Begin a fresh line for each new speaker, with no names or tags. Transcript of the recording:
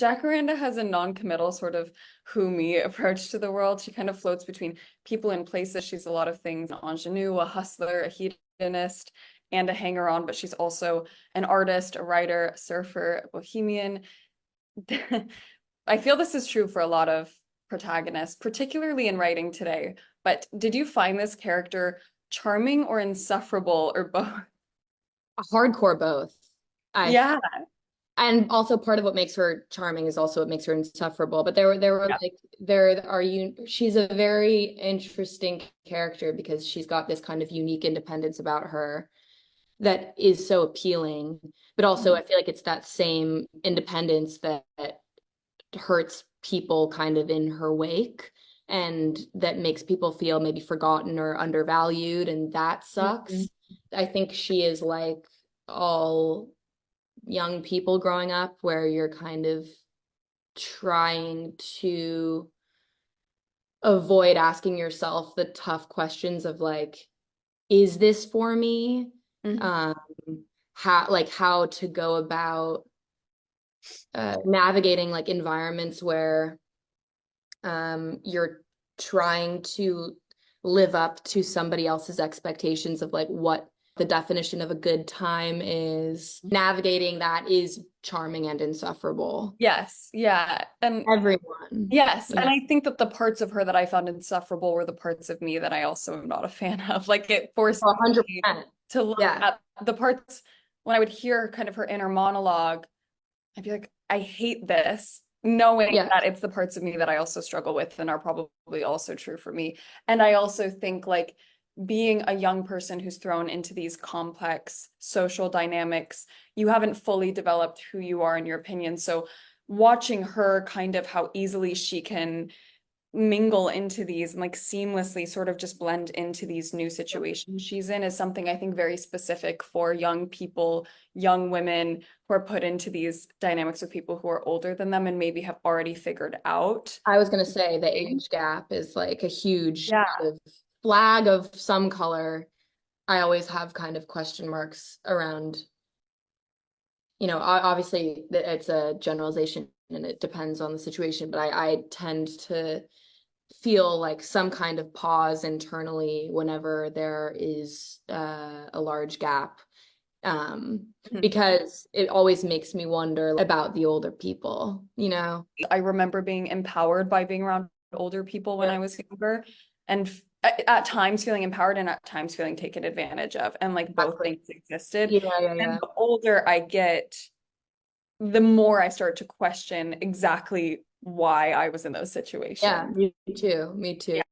Jacaranda has a non-committal sort of who me approach to the world. She kind of floats between people and places. She's a lot of things, an ingenue, a hustler, a hedonist, and a hanger-on, but she's also an artist, a writer, a surfer, a bohemian. I feel this is true for a lot of protagonists, particularly in writing today. But did you find this character charming or insufferable or both?
Hardcore both. I
Yeah.
and also part of what makes her charming is also what makes her insufferable. But there were
Yeah.
like there are you she's a very interesting character because she's got this kind of unique independence about her that is so appealing. But also I feel like it's that same independence that hurts people kind of in her wake and that makes people feel maybe forgotten or undervalued, and that
Mhm.
sucks. I think she is like all young people growing up where you're kind of trying to avoid asking yourself the tough questions of like, is this for me?
Mhm.
Um, how to go about navigating like environments where you're trying to live up to somebody else's expectations of like what the definition of a good time is. Navigating that is charming and insufferable.
Yes, yeah. And
Everyone,
yes,
you
and
know,
I think that the parts of her that I found insufferable were the parts of me that I also am not a fan of. Like it forced me
100%.
to look
Yeah,
at the parts when I would hear kind of her inner monologue, I'd be like, I hate this, knowing
yeah,
that it's the parts of me that I also struggle with and are probably also true for me. And I also think like being a young person who's thrown into these complex social dynamics, you haven't fully developed who you are in your opinion. So watching her kind of how easily she can mingle into these and like seamlessly sort of just blend into these new situations she's in is something I think very specific for young people, young women who are put into these dynamics with people who are older than them and maybe have already figured out.
I was gonna say the age gap is like a huge
Yeah.
kind of flag of some color. I always have kind of question marks around, obviously it's a generalization and it depends on the situation, but I tend to feel like some kind of pause internally whenever there is a large gap, um,
Mhm.
because it always makes me wonder about the older people, you know?
I remember being empowered by being around older people when
Yeah,
I was younger and at times feeling empowered and at times feeling taken advantage of. And like both
exactly.
things existed.
Yeah, yeah,
And
yeah.
the older I get, the more I start to question exactly why I was in those
Yeah,
situations.
me too. Me too.